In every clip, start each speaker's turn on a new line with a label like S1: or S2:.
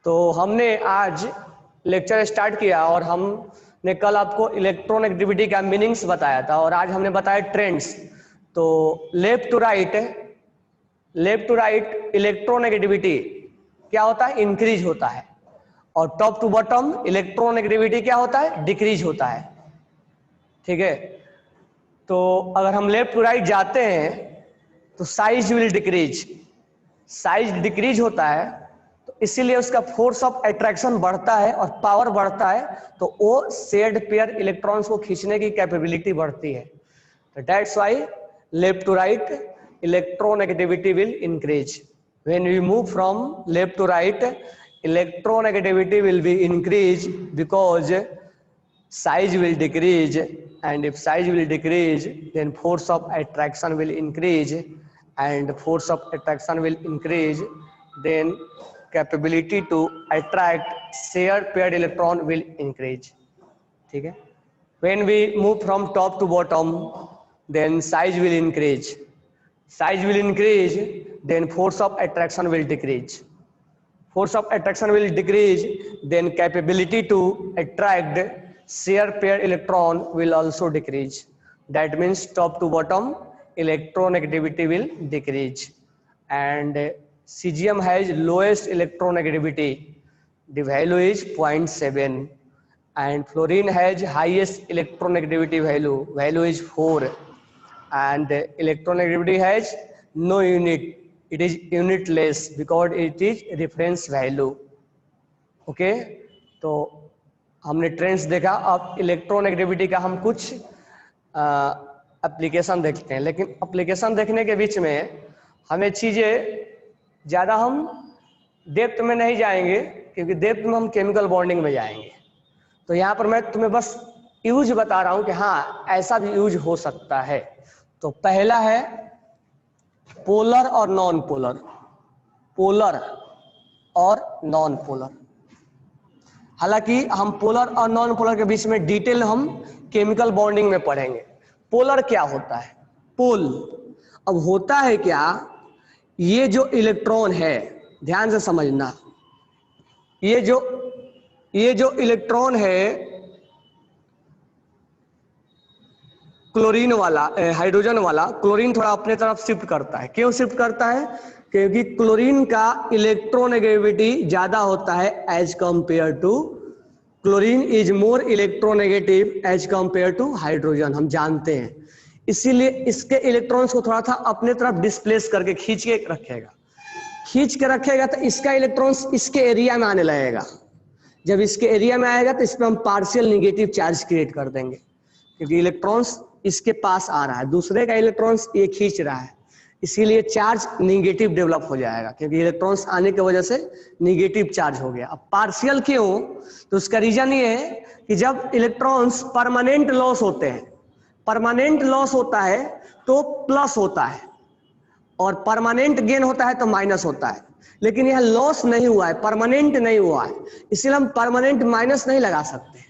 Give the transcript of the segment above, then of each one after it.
S1: तो हमने आज लेक्चर स्टार्ट किया और हमने कल आपको इलेक्ट्रोनेगेटिविटी का मीनिंग्स बताया था और आज हमने बताया ट्रेंड्स। तो लेफ्ट टू राइट इलेक्ट्रोनेगेटिविटी क्या होता है, इंक्रीज होता है, और टॉप टू बॉटम इलेक्ट्रोनेगेटिविटी क्या होता है, डिक्रीज होता है। ठीक है, तो अगर हम लेफ्ट टू राइट जाते हैं तो size will decrease, size decrease होता है तो इसीलिए उसका फोर्स ऑफ अट्रैक्शन बढ़ता है और पावर बढ़ता है, तो वो शेयर्ड पेयर इलेक्ट्रॉन्स को खींचने की कैपेबिलिटी बढ़ती है। तो that's why left to right electronegativity will increase. When we move from left to right, electronegativity will be increased because size will decrease, and if size will decrease then force of attraction will increase, and force of attraction will increase then capability to attract shared paired electron will increase. ठीक है, when we move from top to bottom then size will increase, size will increase then force of attraction will decrease, force of attraction will decrease then capability to attract shear pair electron will also decrease. That means top to bottom electronegativity will decrease, and cesium has lowest electronegativity, the value is 0.7, and fluorine has highest electronegativity value is 4, and electronegativity has no unit, it is unitless because it is reference value. Okay, तो हमने trends देखा। अब electronegativity का हम कुछ application देखते हैं, लेकिन एप्लीकेशन देखने के बीच में हमें चीज़ें ज़्यादा हम डेप्थ में नहीं जाएंगे, क्योंकि डेप्थ में हम केमिकल बॉन्डिंग में जाएंगे। तो यहाँ पर मैं तुम्हें बस यूज बता रहा हूँ कि हाँ ऐसा भी यूज हो सकता है। तो पहला है पोलर और नॉन पोलर, पोलर और नॉन पोलर। हालांकि हम पोलर और नॉन पोलर के बीच में डिटेल हम केमिकल बॉन्डिंग में पढ़ेंगे। पोलर क्या होता है, पोल। अब होता है क्या, ये जो इलेक्ट्रॉन है, ध्यान से समझना, ये जो इलेक्ट्रॉन है क्लोरीन वाला, हाइड्रोजन वाला, क्लोरीन थोड़ा अपने तरफ शिफ्ट करता है। क्यों शिफ्ट करता है? क्योंकि क्लोरीन का इलेक्ट्रोनेगेटिविटी ज्यादा होता है as compared to, chlorine is more electronegative as compared to hydrogen, हम जानते हैं। इसीलिए इसके इलेक्ट्रॉन्स को थोड़ा सा अपने तरफ डिस्प्लेस करके खींच के रखेगा, तो इसका इलेक्ट्रॉन्स इसके एरिया में आने लगेगा। जब इसके एरिया में आएगा तो इसमें हम पार्शियल निगेटिव चार्ज क्रिएट कर देंगे, क्योंकि इलेक्ट्रॉन्स इसके पास आ रहा है, दूसरे का इलेक्ट्रॉन्स ये खींच रहा है, इसीलिए चार्ज निगेटिव डेवलप हो जाएगा, क्योंकि इलेक्ट्रॉन्स आने की वजह से निगेटिव चार्ज हो गया। अब पार्शियल क्यों? तो उसका रीजन ये है कि जब इलेक्ट्रॉन्स परमानेंट लॉस होते हैं, परमानेंट लॉस होता है तो प्लस होता है, और परमानेंट गेन होता है तो माइनस होता है। लेकिन यह लॉस नहीं हुआ है, परमानेंट नहीं हुआ है, इसलिए हम परमानेंट माइनस नहीं लगा सकते।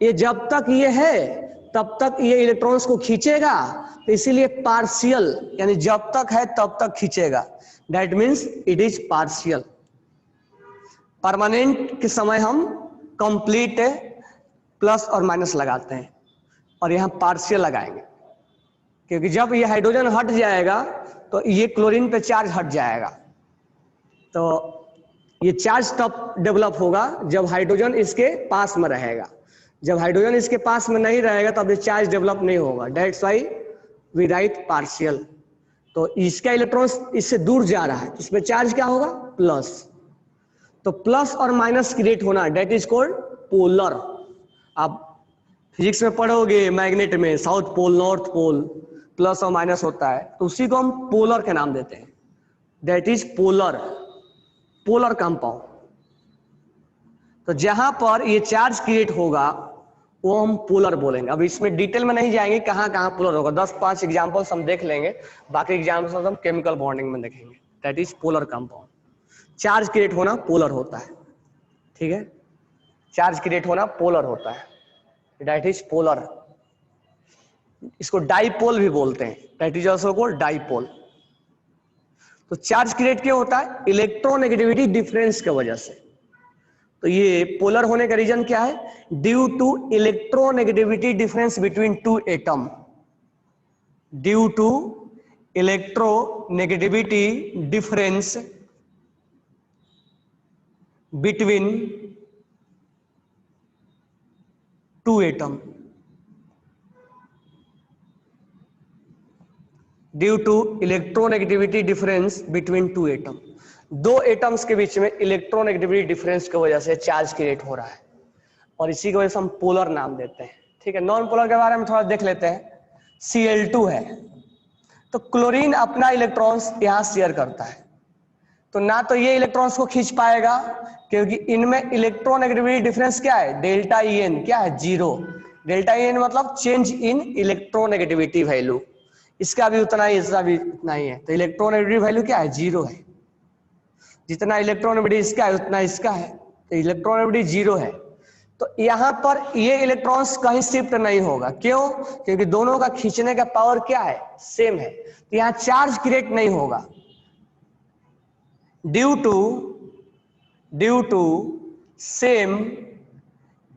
S1: ये जब तक ये है तब तक ये इलेक्ट्रॉन्स को खींचेगा, तो इसीलिए पार्शियल, यानी जब तक है तब तक खींचेगा। That means it is partial. Permanent के समय हम कंप्लीट प्लस और माइनस लगाते हैं, और यहां पार्शियल लगाएंगे, क्योंकि जब ये हाइड्रोजन हट जाएगा तो ये क्लोरीन पे चार्ज हट जाएगा। तो ये चार्ज तब डेवलप होगा जब हाइड्रोजन इसके पास में रहेगा। जब हाइड्रोजन इसके पास में नहीं रहेगा तब ये चार्ज डेवलप नहीं होगा। That's why we write partial. तो इसका इलेक्ट्रॉन्स इससे दूर जा रहा है, तो इसमें चार्ज क्या होगा? प्लस। तो प्लस और माइनस क्रिएट होना, दैट इज कॉल्ड पोलर। आप फिजिक्स में पढ़ोगे मैग्नेट में south pole north pole plus और माइनस होता है, तो उसी को हम पोलर के नाम देते हैं। That is polar, polar compound. तो जहां पर ये चार्ज क्रिएट होगा वो हम पोलर बोलेंगे। अब इसमें डिटेल में नहीं जाएंगे कहां कहां पोलर होगा, 10-5 एग्जांपल्स हम देख लेंगे, बाकी एग्जांपल्स हम केमिकल बॉन्डिंग में देखेंगे। That is polar compound. Charge create होना पोलर होता है, ठीक है, चार्ज क्रिएट होना पोलर होता है, दैट इज पोलर। इसको डाइपोल भी बोलते हैं, that is also called dipole. तो चार्ज क्रिएट क्यों होता है? इलेक्ट्रोनेगेटिविटी डिफरेंस की वजह से। तो ये पोलर होने का रीजन क्या है? Due to electronegativity difference between two atom, due to electronegativity difference between two atom, due to electronegativity difference between two atom. दो एटम्स के बीच में इलेक्ट्रोनेगेटिविटी डिफरेंस की वजह से चार्ज क्रिएट हो रहा है और इसी की वजह से हम पोलर नाम देते हैं। ठीक है, नॉन पोलर के बारे में थोड़ा देख लेते हैं। Cl2 है, तो क्लोरीन अपना इलेक्ट्रॉन्स यहां शेयर करता है, तो ना तो ये इलेक्ट्रॉन्स को खींच पाएगा क्योंकि इनमें इलेक्ट्रोनेगेटिविटी डिफरेंस क्या है? डेल्टा En क्या है? 0। डेल्टा En मतलब चेंज इन इलेक्ट्रोनेगेटिविटी वैल्यू, इसका भी उतना ही, इसका भी उतना ही है। तो इलेक्ट्रोनेगेटिविटी वैल्यू क्या है? 0 है। जितना इलेक्ट्रोनेगेटिविटी इसका है उतना इसका है, तो इलेक्ट्रोनेगेटिविटी 0 है। तो यहां पर ये इलेक्ट्रॉन्स कहीं शिफ्ट नहीं होगा। क्यों? क्योंकि दोनों का खींचने का पावर क्या है? सेम है, तो यहां चार्ज क्रिएट नहीं होगा। Due to same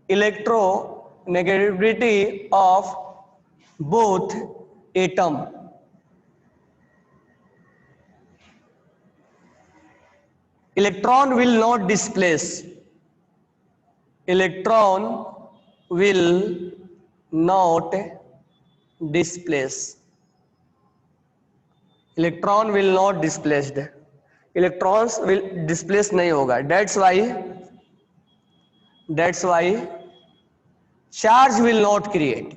S1: electronegativity of both atom, electron will not displace, electron will not displace, electron will not displaced, electrons will displace नहीं होगा। That's why charge will not create,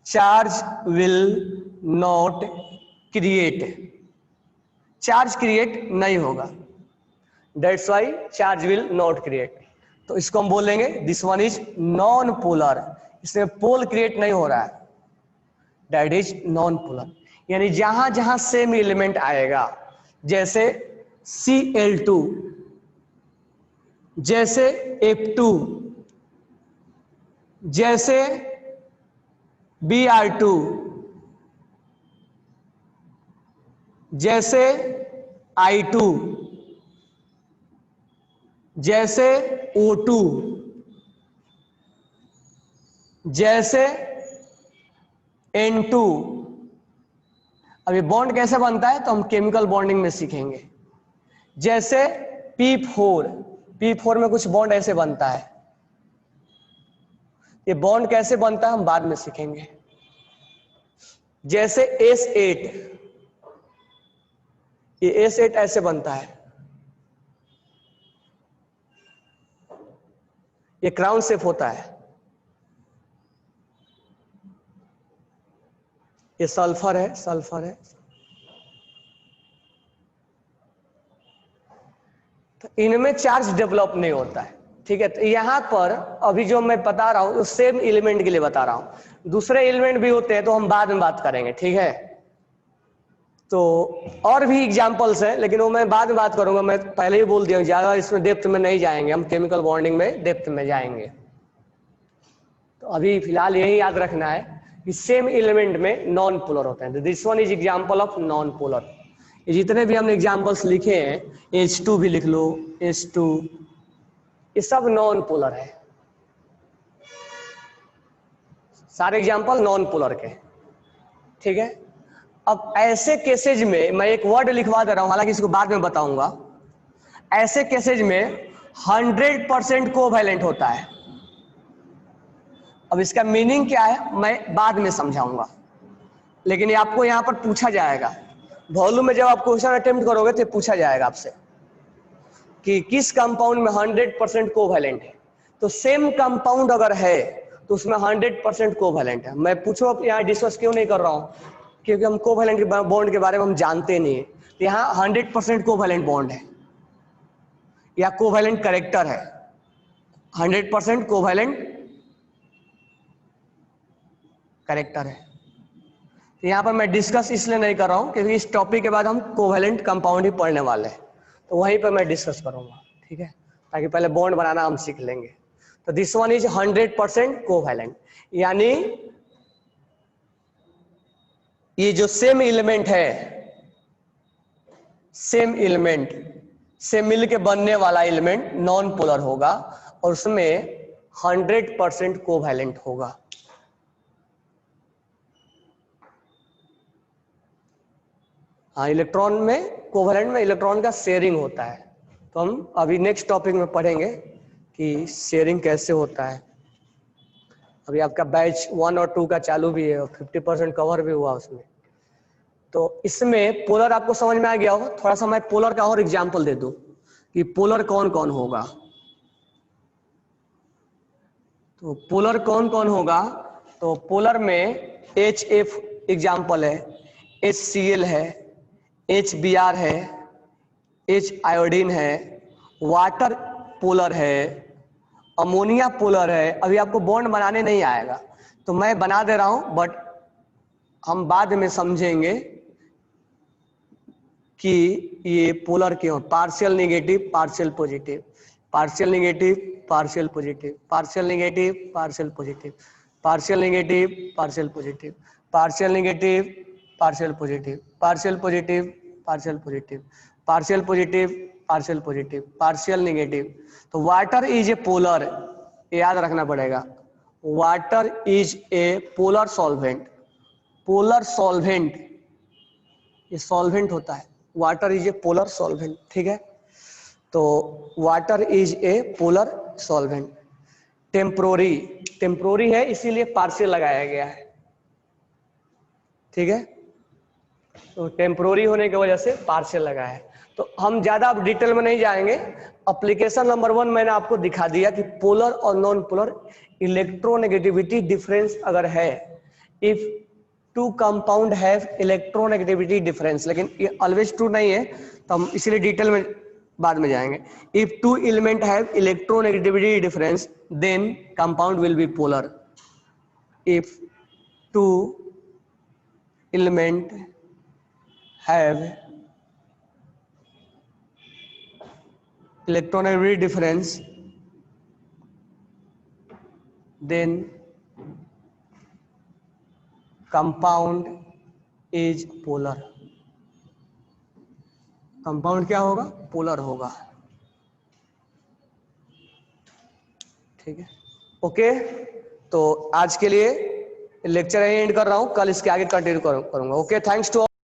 S1: charge will not create, charge create नहीं होगा। That's why charge will not create. तो इसको हम बोलेंगे this one is non polar, इसमें pole create नहीं हो रहा है, दैट इज नॉन पोलर। यानी जहां जहां सेम एलिमेंट आएगा, जैसे Cl2, जैसे F2, जैसे Br2, जैसे I2, जैसे O2, जैसे N2। अब ये बॉन्ड कैसे बनता है तो हम केमिकल बॉन्डिंग में सीखेंगे। जैसे P4 में कुछ बॉन्ड ऐसे बनता है, ये बॉन्ड कैसे बनता है हम बाद में सीखेंगे। जैसे S8, ये S8 ऐसे बनता है, ये क्राउन शेप होता है। ये सल्फर है, सल्फर है। तो इनमें चार्ज डेवलप नहीं होता है। ठीक है, तो यहां पर अभी जो मैं बता रहा हूं सेम एलिमेंट के लिए बता रहा हूं, दूसरे एलिमेंट भी होते हैं तो हम बाद में बात करेंगे। ठीक है, तो और भी एग्जांपल्स हैं लेकिन वो मैं बाद में बात करूंगा। मैं पहले ही बोल दिया ज्यादा इसमें डेप्थ में नहीं जाएंगे, हम केमिकल बॉन्डिंग में डेप्थ में जाएंगे। तो अभी फिलहाल यही याद रखना है कि सेम एलिमेंट में नॉन पोलर होते हैं। This one is example of non polar. ये जितने भी हमने एग्जांपल्स लिखे हैं, H2 भी लिख लो, H2, ये सब नॉन पोलर है, सारे एग्जांपल नॉन पोलर के। ठीक है, अब ऐसे केसेज में मैं एक वर्ड लिखवा दे रहा हूं, हालांकि इसको बाद में बताऊंगा। ऐसे केसेज में 100% कोवैलेंट होता है। अब इसका मीनिंग क्या है मैं बाद में समझाऊंगा, लेकिन ये आपको यहां पर पूछा जाएगा। वॉल्यूम में जब आप क्वेश्चन अटेम्प्ट करोगे तो पूछा जाएगा आपसे कि किस कंपाउंड में 100% कोवैलेंट है। तो सेम कंपाउंड अगर है तो उसमें 100% कोवैलेंट है। मैं पूछो अब यहाँ डिस्कस क्यों नहीं कर रहा हूँ, क्योंकि हम कोवैलेंट के बॉन्ड के बारे में हम जानते नहीं है। तो यहाँ 100% कोवैलेंट बॉन्ड है या कोवैलेंट कैरेक्टर है, 100% कोवैलेंट कैरेक्टर है। तो यहाँ पर मैं डिस्कस इसलिए नहीं कर रहा हूँ क्योंकि इस टॉपिक के बाद हम कोवैलेंट कंपाउंड ही पढ़ने वाले हैं, तो वहीं पर मैं डिस्कस करूंगा। ठीक है, ताकि पहले बॉन्ड बनाना हम सीख लेंगे। तो दिस वन इज 100% कोवैलेंट, यानी ये जो सेम एलिमेंट है, सेम एलिमेंट से मिलके बनने वाला एलिमेंट नॉन पोलर होगा और उसमें 100% कोवैलेंट होगा। हाँ, इलेक्ट्रॉन में कोवैलेंट में इलेक्ट्रॉन का शेयरिंग होता है। तो हम अभी नेक्स्ट टॉपिक में पढ़ेंगे कि शेयरिंग कैसे होता है। अभी आपका बैच 1 और 2 का चालू भी है और 50% कवर भी हुआ उसमें। तो इसमें पोलर आपको समझ में आ गया होगा। थोड़ा सा मैं पोलर का और एग्जांपल दे दूं कि पोलर कौन कौन होगा। तो पोलर कौन कौन होगा, तो पोलर में HF एग्जांपल है, HCl है, HBr है, H आयोडीन है, वाटर पोलर है, अमोनिया पोलर है। अभी आपको बॉन्ड बनाने नहीं आएगा तो मैं बना दे रहा हूं, बट हम बाद में समझेंगे कि ये पोलर क्यों। Partial negative, partial positive, partial negative, partial positive, partial negative, partial positive, partial negative, partial positive, partial negative, partial positive, partial positive, partial positive, partial positive, partial positive, partial negative. तो water is a polar, याद रखना पड़ेगा। Water is a polar solvent. Polar solvent, ये solvent होता है। Water is a polar solvent, ठीक है। तो water is a polar solvent. Temporary, temporary है इसीलिए पार्शियल लगाया गया है, ठीक है। तो टेम्पोररी होने की वजह से पार्शियल लगाया है। तो हम ज्यादा अब डिटेल में नहीं जाएंगे। एप्लीकेशन नंबर 1 मैंने आपको दिखा दिया कि पोलर और नॉन पोलर इलेक्ट्रोनेगेटिविटी डिफरेंस अगर है, if two compound have electronegativity difference, लेकिन ये ऑलवेज ट्रू नहीं है तो हम इसीलिए डिटेल में बाद में जाएंगे। If two element have electronegativity difference then compound will be polar. If two element have electronegativity difference then compound is polar। Compound क्या होगा, पोलर होगा, ठीक है। ओके, तो आज के लिए लेक्चर एंड कर रहा हूं, कल इसके आगे कंटिन्यू करूंगा। Okay, thanks to